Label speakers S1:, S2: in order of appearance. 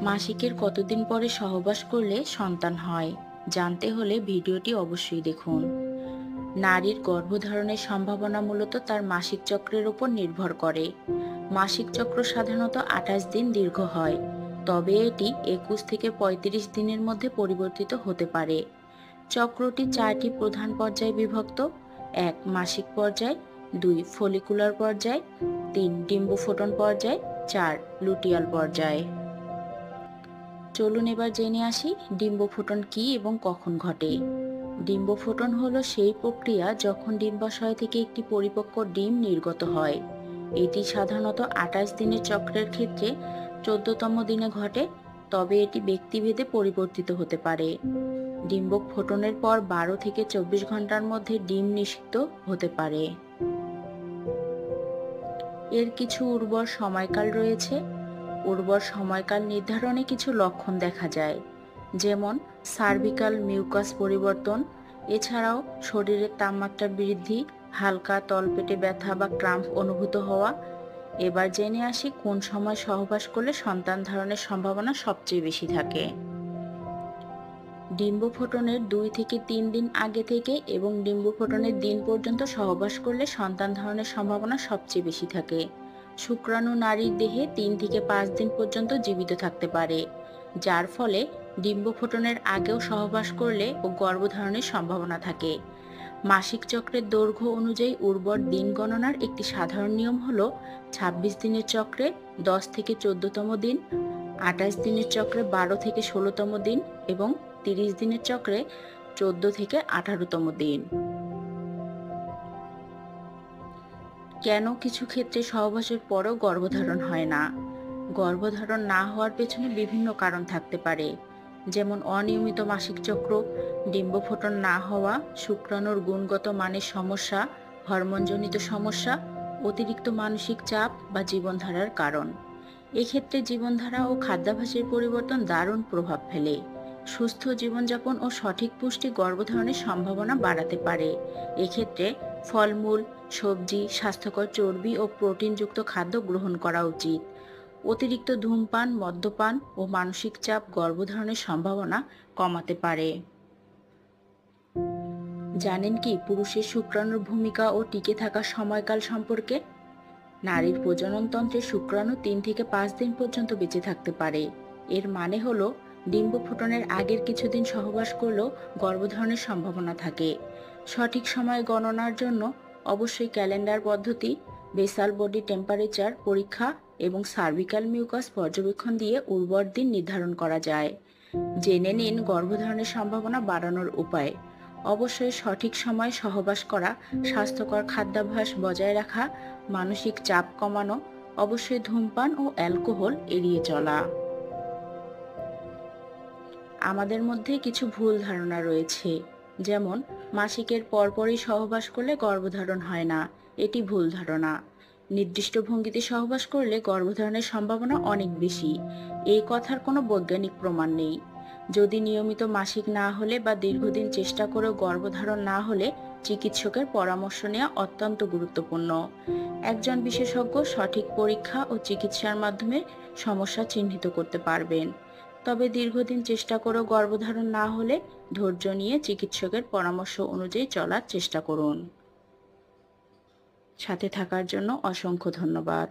S1: মাসিকের কতদিন পরে সহবাস করলে সন্তান হয় জানতে হলে ভিডিওটি অবশ্যই দেখুন। নারীর গর্ভধারণের সম্ভাবনা মূলত তার মাসিক চক্রের উপর নির্ভর করে। মাসিক চক্র সাধারণত 28 দিন দীর্ঘ হয়, তবে এটি 21 থেকে 35 দিনের মধ্যে পরিবর্তিত হতে পারে। চক্রটি 4টি প্রধান পর্যায়ে বিভক্ত: 1 মাসিক পর্যায়, 2 ফলিকুলার পর্যায়, 3 ডিম্বফোটন পর্যায়, 4 লুটিয়াল পর্যায়। চলুন এবার জেনে আসি ডিম্বফোটন কি এবং কখন ঘটে। ডিম্বফোটন হলো সেই প্রক্রিয়া যখন ডিম্বাশয় থেকে একটি পরিপক্ক ডিম নির্গত হয়। এটি সাধারণত 28 দিনের চক্রের ক্ষেত্রে 14তম দিনে ঘটে, তবে এটি ব্যক্তিভেদে পরিবর্তিত হতে পারে। ডিম্বফোটনের পর 12 থেকে 24 ঘন্টার মধ্যে ডিম নিষিক্ত হতে পারে। এর কিছু উর্বর সময়কাল রয়েছে। উর্বর সময়কাল নির্ধারণে কিছু লক্ষণ দেখা যায়, যেমন সার্ভিক্যাল মিউকাস পরিবর্তন, এছাড়াও শরীরের তাপমাত্রা বৃদ্ধি, হালকা তলপেটে ব্যথা বা ক্রাম্প অনুভূত হওয়া। এবার জেনে আসি কোন সময় সহবাস করলে সন্তান ধারণের সম্ভাবনা সবচেয়ে বেশি থাকে। ডিম্বফোটনের 2 থেকে 3 দিন আগে থেকে এবং ডিম্বফোটনের দিন পর্যন্ত সহবাস করলে সন্তান ধারণের সম্ভাবনা সবচেয়ে বেশি থাকে। শুক্রাণু নারীর দেহে 3 থেকে 5 দিন পর্যন্ত জীবিত থাকতে পারে, যার ফলে ডিম্বফোটনের আগেও সহবাস করলে ও গর্ভধারণের সম্ভাবনা থাকে। মাসিক চক্রের দৈর্ঘ্য অনুযায়ী উর্বর দিন গণনার একটি সাধারণ নিয়ম হল 26 দিনের চক্রে 10 থেকে 14তম দিন, 28 দিনের চক্রে 12 থেকে 16তম দিন এবং 30 দিনের চক্রে 14 থেকে 18তম দিন। কেন কিছু ক্ষেত্রে সহবাসের পরেও গর্ভধারণ হয় না? গর্ভধারণ না হওয়ার পেছনে বিভিন্ন কারণ থাকতে পারে, যেমন অনিয়মিত মাসিক চক্র, ডিম্বফোটন না হওয়া, শুক্রাণুর গুণগত মানের সমস্যা, হরমোনজনিত সমস্যা, অতিরিক্ত মানসিক চাপ বা জীবনধারার কারণ। এক্ষেত্রে জীবনধারা ও খাদ্যাভ্যাসের পরিবর্তন দারুণ প্রভাব ফেলে। সুস্থ জীবনযাপন ও সঠিক পুষ্টি গর্ভধারণের সম্ভাবনা বাড়াতে পারে। এক্ষেত্রে ফলমূল, সবজি, স্বাস্থ্যকর চর্বি ও প্রোটিনযুক্ত খাদ্য গ্রহণ করা উচিত। অতিরিক্ত ধূমপান, মদ্যপান ও মানসিক চাপ গর্ভধারণের সম্ভাবনা কমাতে পারে। জানেন কি পুরুষের শুক্রাণুর ভূমিকা ও টিকে থাকার সময়কাল সম্পর্কে? নারীর প্রজননতন্ত্রে শুক্রাণু 3 থেকে 5 দিন পর্যন্ত বেঁচে থাকতে পারে। এর মানে হলো ডিম্বফোটনের আগের কিছুদিন সহবাস করলেও গর্ভধারণের সম্ভাবনা থাকে। সঠিক সময় গণনার জন্য অবশ্যই ক্যালেন্ডার পদ্ধতি, বেসাল বডি টেম্পারেচার পরীক্ষা এবং সার্ভিক্যাল মিউকাস পর্যবেক্ষণ দিয়ে উর্বর দিন নির্ধারণ করা যায়। জেনে নিন গর্ভধারণের সম্ভাবনা বাড়ানোর উপায়। অবশ্যই সঠিক সময়ে সহবাস করা, স্বাস্থ্যকর খাদ্যাভ্যাস বজায় রাখা, মানসিক চাপ কমানো, অবশ্যই ধূমপান ও অ্যালকোহল এড়িয়ে চলা। আমাদের মধ্যে কিছু ভুল ধারণা রয়েছে, যেমন মাসিকের পরপরই সহবাস করলে গর্ভধারণ হয় না। এটি ভুল ধারণা। নির্দিষ্ট ভঙ্গিতে সহবাস করলে গর্ভধারণের সম্ভাবনা অনেক বেশি। এই কথার কোনো বৈজ্ঞানিক প্রমাণ নেই। যদি নিয়মিত মাসিক না হলে বা দীর্ঘদিন চেষ্টা করেও গর্ভধারণ না হলে চিকিৎসকের পরামর্শ নেওয়া অত্যন্ত গুরুত্বপূর্ণ। একজন বিশেষজ্ঞ সঠিক পরীক্ষা ও চিকিৎসার মাধ্যমে সমস্যা চিহ্নিত করতে পারবেন। তবে দীর্ঘদিন চেষ্টা করেও গর্ভধারণ না হলে ধৈর্য নিয়ে চিকিৎসকের পরামর্শ অনুযায়ী চলার চেষ্টা করুন। সাথে থাকার জন্য অসংখ্য ধন্যবাদ।